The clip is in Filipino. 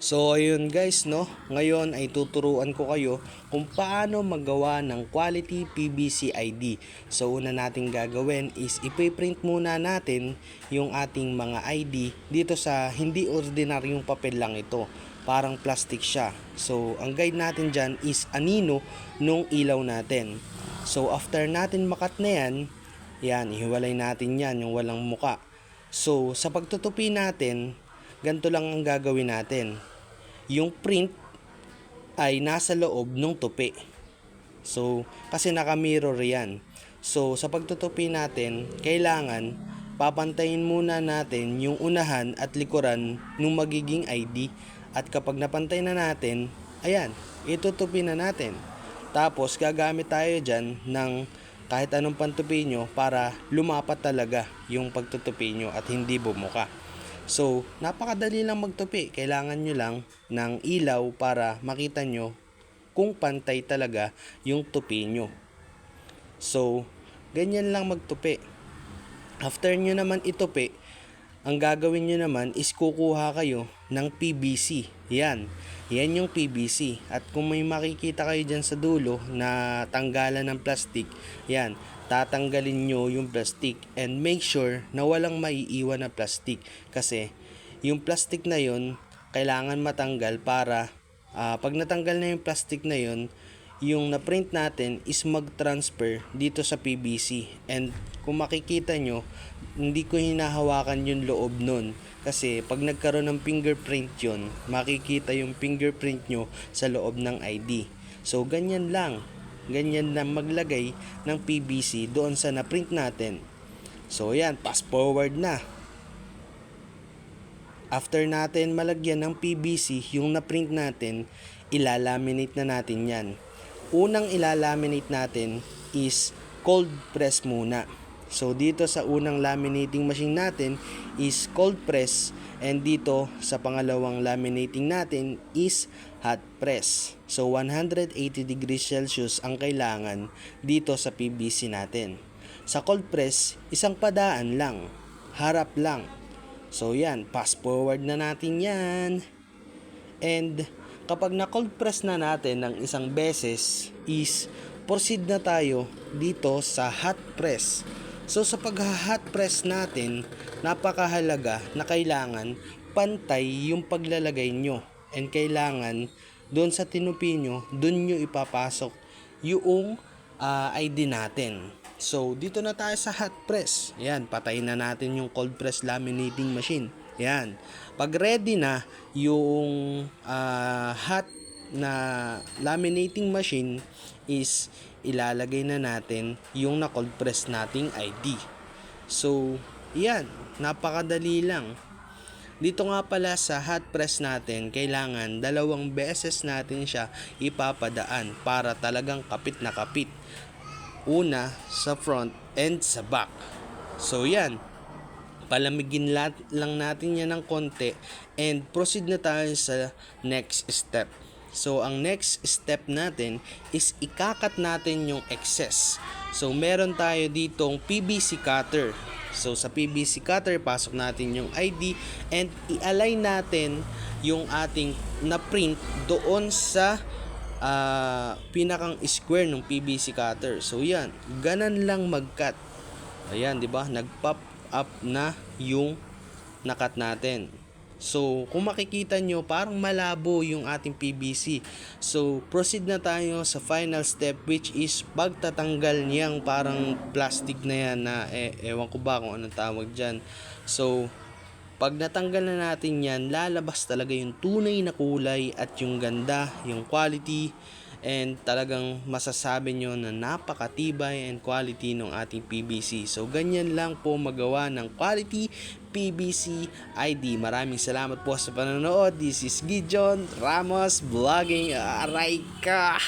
So ayun guys, no, ngayon ay tuturuan ko kayo kung paano magawa ng quality PVC ID. So una nating gagawin is ipiprint muna natin yung ating mga ID dito sa hindi ordinaryong papel lang ito. Parang plastic siya. So ang guide natin dyan is anino nung ilaw natin. So after natin makat na yan, ihiwalay natin yan, yung walang muka. So sa pagtutupi natin, ganito lang ang gagawin natin. Yung print ay nasa loob ng tupi. So, kasi naka-mirror yan. So, sa pagtutupi natin, kailangan papantayin muna natin yung unahan at likuran ng magiging ID. At kapag napantay na natin, ayan, itutupi na natin. Tapos, gagamit tayo dyan ng kahit anong pantupi nyo para lumapat talaga yung pagtutupi nyo at hindi bumuka. So, napakadali lang magtupi. Kailangan nyo lang ng ilaw para makita nyo kung pantay talaga yung tupi nyo. So, ganyan lang magtupi. After nyo naman itupi, ang gagawin nyo naman is kukuha kayo ng PVC. Yan yung PVC. At kung may makikita kayo dyan sa dulo na tanggalan ng plastic, yan, tatanggalin nyo yung plastic and make sure na walang maiiwan na plastic kasi yung plastic na yun kailangan matanggal para pag natanggal na yung plastic na yun, yung na-print natin is mag-transfer dito sa PVC. And kung makikita nyo, hindi ko hinahawakan yung loob nun kasi pag nagkaroon ng fingerprint yun, makikita yung fingerprint nyo sa loob ng ID. So ganyan lang maglagay ng PVC doon sa na-print natin. So yan, fast forward na. After natin malagyan ng PVC yung na-print natin, ilalaminate na natin yan. Unang ilalaminate natin is cold press muna. So dito sa unang laminating machine natin is cold press, and dito sa pangalawang laminating natin is hot press. So 180 degrees Celsius ang kailangan dito sa PVC natin. Sa cold press, isang padaan lang, harap lang. So yan, fast forward na natin yan. And kapag na cold press na natin ng isang beses is proceed na tayo dito sa hot press. So sa pag-hot press natin, napakahalaga na kailangan pantay yung paglalagay nyo. And kailangan doon sa tinupi nyo, doon nyo ipapasok yung ID natin. So dito na tayo sa hot press. Yan, patayin na natin yung cold press laminating machine. Yan. Pag ready na yung hot na laminating machine is ilalagay na natin yung na cold press nating ID. So, yan, napakadali lang. Dito nga pala sa hot press natin, kailangan 2 beses natin siya ipapadaan para talagang kapit na kapit. Una sa front and sa back. So, yan. Palamigin lang natin yan ng konti and proceed na tayo sa next step. So, ang next step natin is ikakat natin yung excess. So, meron tayo ditong PVC cutter. So, sa PVC cutter, pasok natin yung ID and i-align natin yung ating na-print doon sa pinakang square ng PVC cutter. So, yan. Ganan lang mag-cut. Ayan, di ba? Nag-pop up na yung nakat natin. So, kung makikita nyo, parang malabo yung ating PVC. So, proceed na tayo sa final step, which is pagtatanggal niyang parang plastic na yan na ewan ko ba kung anong tawag dyan. So, pag natanggal na natin yan, lalabas talaga yung tunay na kulay at yung ganda, yung quality, and talagang masasabi nyo na napakatibay and quality ng ating PVC. So, ganyan lang po magawa ng quality PVC ID. Maraming salamat po sa panonood. This is Gideon Ramos Vlogging. Aray ka!